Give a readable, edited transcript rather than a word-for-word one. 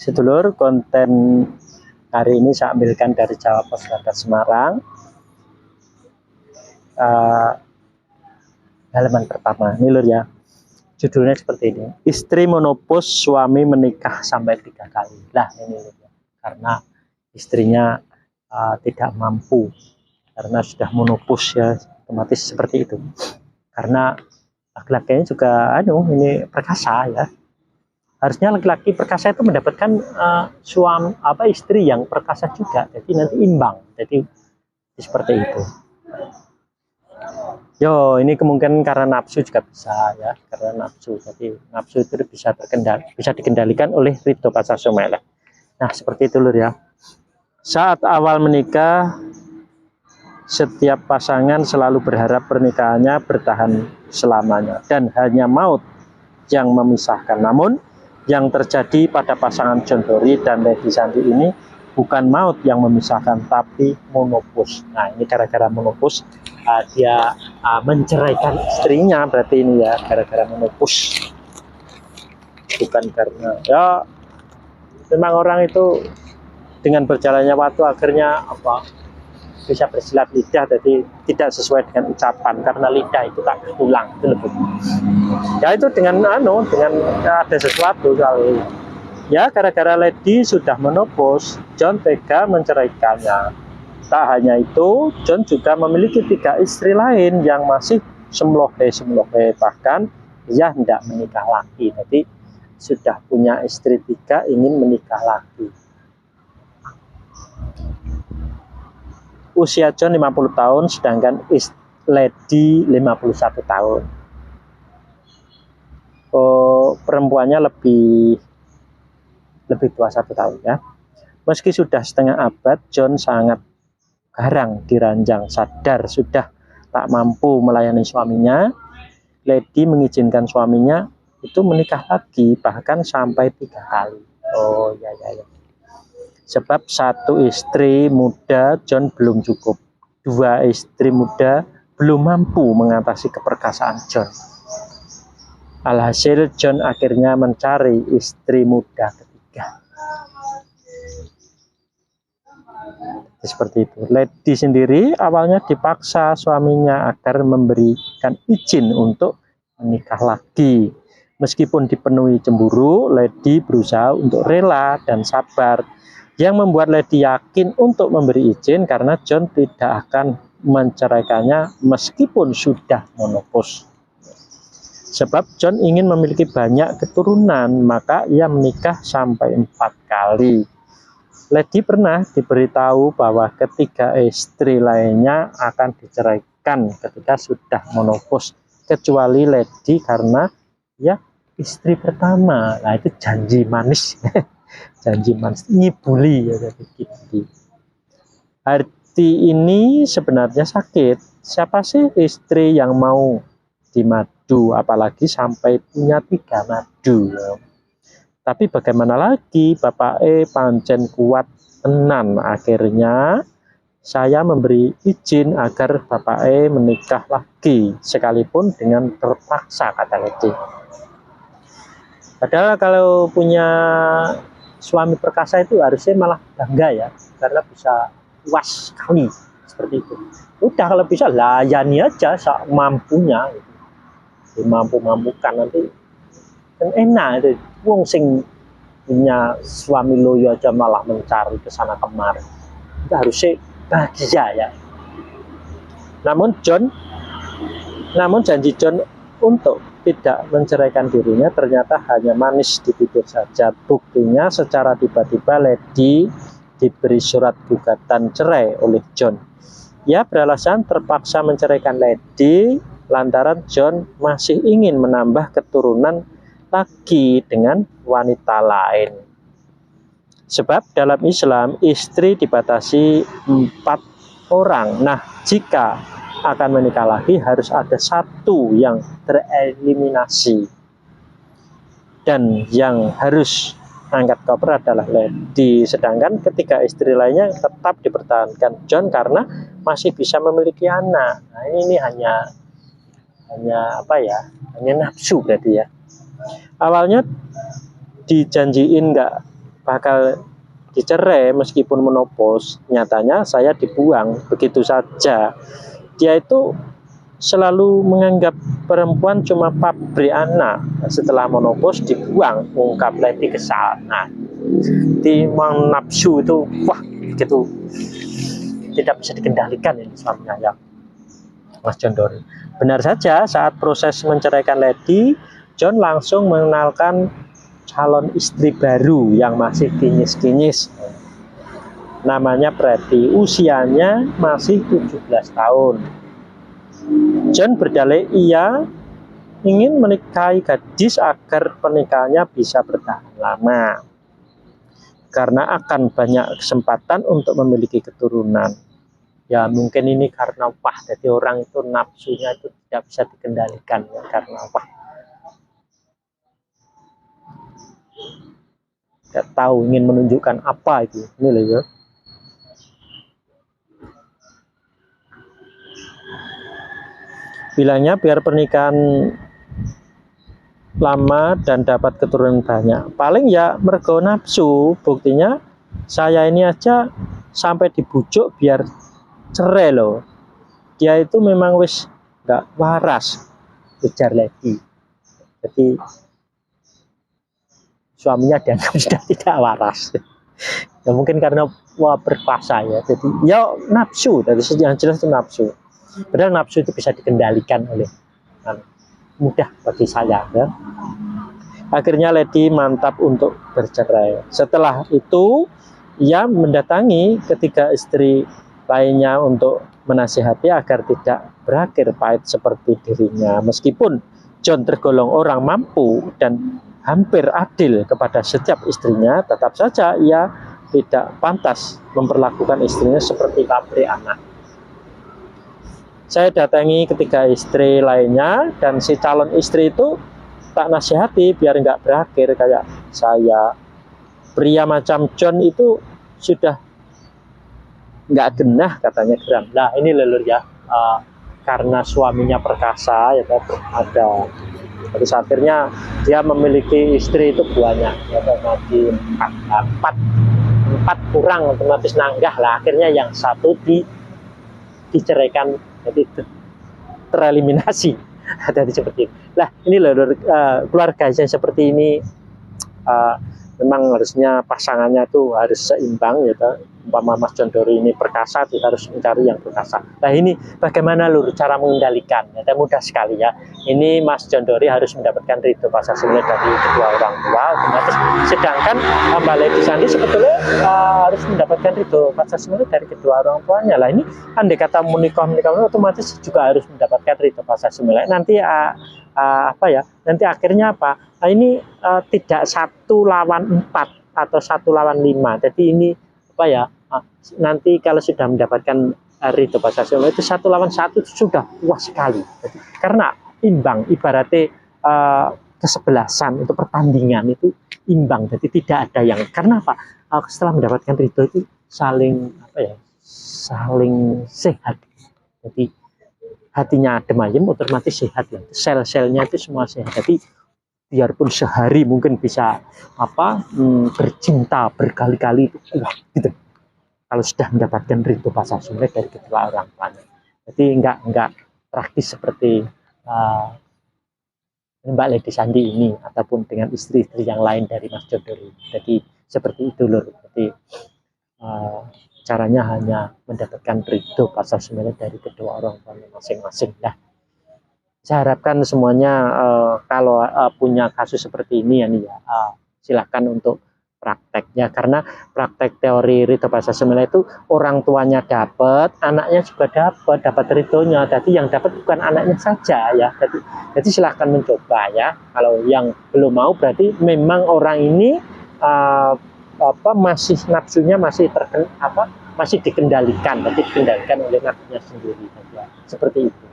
Sedulur, konten hari ini saya ambilkan dari Jawa Postmata Semarang. Halaman pertama, ini lur ya. Judulnya seperti ini. Istri menopause, suami menikah sampai 3 kali. Lah ini lur ya. Karena istrinya tidak mampu, karena sudah menopause ya, otomatis seperti itu. Karena laki-lakinya juga ini perkasa ya. Harusnya laki-laki perkasa itu mendapatkan istri yang perkasa juga, jadi nanti imbang, jadi seperti itu. Ini kemungkinan karena nafsu juga bisa ya, karena nafsu. Jadi nafsu itu bisa dikendalikan oleh ridho pasar sumeleh. Nah seperti itu lur ya. Saat awal menikah, setiap pasangan selalu berharap pernikahannya bertahan selamanya dan hanya maut yang memisahkan. Namun yang terjadi pada pasangan John Dory dan Lady Sandi ini bukan maut yang memisahkan, tapi menopause. Nah ini gara-gara menopause dia menceraikan istrinya, berarti ini ya gara-gara menopause, bukan karena ya memang orang itu dengan berjalannya waktu akhirnya bisa bersilat lidah, jadi tidak sesuai dengan ucapan karena lidah itu tak berulang itu lebih. Ya itu dengan ada sesuatu kali. Ya gara-gara Lady sudah menopause, John tega menceraikannya. Tak hanya itu, John juga memiliki 3 istri lain yang masih semlohe, bahkan ia hendak menikah lagi. Jadi sudah punya istri 3, ingin menikah lagi. Usia John 50 tahun, sedangkan Lady 51 tahun. Perempuannya lebih tua 1 tahun ya. Meski sudah setengah abad, John sangat garang diranjang, sadar sudah tak mampu melayani suaminya. Lady mengizinkan suaminya itu menikah lagi, bahkan sampai 3 kali. Ya. Sebab 1 istri muda John belum cukup, 2 istri muda belum mampu mengatasi keperkasaan John. Alhasil John akhirnya mencari istri muda ketiga. Seperti itu. Lady sendiri awalnya dipaksa suaminya agar memberikan izin untuk menikah lagi. Meskipun dipenuhi cemburu, Lady berusaha untuk rela dan sabar, yang membuat Lady yakin untuk memberi izin karena John tidak akan menceraikannya meskipun sudah menopause. Sebab John ingin memiliki banyak keturunan, maka ia menikah sampai 4 kali. Lady pernah diberitahu bahwa ketiga istri lainnya akan diceraikan ketika sudah menopause, kecuali Lady karena ya istri pertama. Nah itu janji manis. Janji manis, ngibuli ya, gitu. Arti ini sebenarnya sakit. Siapa sih istri yang mau dimadu, apalagi sampai punya 3 madu ya. Tapi bagaimana lagi, Bapak pancen kuat tenan. Akhirnya saya memberi izin agar Bapak menikah lagi, sekalipun dengan terpaksa, kata Lady. Padahal kalau punya suami perkasa itu harusnya malah bangga ya, karena bisa puas sekali seperti itu. Udah kalau bisa layani aja mampunya, mampu-mampukan, nanti kan enak itu. Wong sing punya suami loyo aja malah mencari kesana kemari, itu harusnya bahagia ya. Namun janji John untuk tidak menceraikan dirinya ternyata hanya manis di bibir saja. Buktinya secara tiba-tiba Lady diberi surat gugatan cerai oleh John. Ia beralasan terpaksa menceraikan Lady lantaran John masih ingin menambah keturunan lagi dengan wanita lain. Sebab dalam Islam istri dibatasi 4 orang. Nah, jika akan menikah lagi harus ada 1 yang tereliminasi, dan yang harus angkat koper adalah Lady. Sedangkan ketiga istri lainnya tetap dipertahankan John karena masih bisa memiliki anak. Nah ini hanya nafsu berarti ya. Awalnya dijanjiin nggak bakal dicerai meskipun menopause, nyatanya saya dibuang begitu saja. Dia itu selalu menganggap perempuan cuma pabrik anak. Setelah menopause dibuang, ungkap Lady kesal. Nah, di nafsu itu wah gitu, tidak bisa dikendalikan ini suaminya ya, Mas John Dory. Benar saja, saat proses menceraikan Lady, John langsung mengenalkan calon istri baru yang masih kinyis-kinyis. Namanya Pretty, usianya masih 17 tahun. John berdalih ia ingin menikahi gadis agar pernikahannya bisa bertahan lama, karena akan banyak kesempatan untuk memiliki keturunan. Ya mungkin ini karena wah, jadi orang itu nafsunya itu tidak bisa dikendalikan ya, karena wah, tidak tahu ingin menunjukkan apa itu. Ini loh ya. Bilangnya biar pernikahan lama dan dapat keturunan banyak. Paling ya mergo nafsu. Buktinya saya ini aja sampai dibujuk biar cerai loh. Dia itu memang wis nggak waras, ujar Lady. Jadi suaminya dianggap sudah tidak waras. Ya mungkin karena wah berkuasa ya. Jadi ya nafsu. Dari yang jelas itu nafsu. Padahal nafsu itu bisa dikendalikan oleh mudah bagi saya ya. Akhirnya Lady mantap untuk bercerai. Setelah itu ia mendatangi ketiga istri lainnya untuk menasihati agar tidak berakhir pahit seperti dirinya. Meskipun John tergolong orang mampu dan hampir adil kepada setiap istrinya, tetap saja ia tidak pantas memperlakukan istrinya seperti pabrik anak. Saya datangi ketiga istri lainnya dan si calon istri itu tak nasihati biar nggak berakhir kayak saya. Pria macam John itu sudah nggak genah katanya geram. Nah ini lelur ya, karena suaminya perkasa ya ada. Terus akhirnya dia memiliki istri itu banyak ya, mati empat kurang otomatis nanggah lah. Akhirnya yang satu diceraikan, jadi tereliminasi. Jadi seperti itu. Lah ini loh keluarga yang seperti ini memang harusnya pasangannya tuh harus seimbang ya. Umpama Mas John Dory ini perkasa, dia harus mencari yang perkasa. Nah ini bagaimana lur cara mengendalikan? Ya, mudah sekali ya. Ini Mas John Dory harus mendapatkan ridho pasasila dari kedua orang tua otomatis. Sedangkan Mbak Lady Sandi sebetulnya harus mendapatkan ridho pasasila dari kedua orang tuanya. Lah ini andai kata menikah otomatis juga harus mendapatkan ridho pasasila. Nanti apa ya? Nanti akhirnya apa? Nah, ini tidak 1 lawan 4 atau 1 lawan 5. Jadi ini apa ya? Nanti kalau sudah mendapatkan ridho pasasila itu 1 lawan 1 sudah puas sekali. Jadi, karena imbang, ibaratnya kesebelasan itu pertandingan itu imbang. Jadi tidak ada yang karena apa? Setelah mendapatkan ridho itu saling apa ya? Saling sehat. Jadi hatinya adem ayem otomatis sehat ya. Sel-selnya itu semua sehat. Jadi biarpun sehari mungkin bisa apa bercinta berkali-kali itu kuat gitu. Kalau sudah mendapatkan ridho pasasila dari kedua orang tuanya. Jadi enggak praktis seperti Mbak Lady Sandi ini ataupun dengan istri-istri yang lain dari Mas John Dory. Jadi seperti itu lur. Jadi caranya hanya mendapatkan ridho pasasila dari kedua orang tuanya masing-masing. Nah, saya harapkan semuanya kalau punya kasus seperti ini ya nih ya, silahkan untuk prakteknya, karena praktek teori ridho pasasila itu orang tuanya dapat, anaknya juga dapat ridhonya. Jadi yang dapat bukan anaknya saja ya. Jadi silahkan mencoba ya. Kalau yang belum mau berarti memang orang ini masih nafsunya masih dikendalikan, tapi dikendalikan oleh nafsunya sendiri saja. Seperti itu.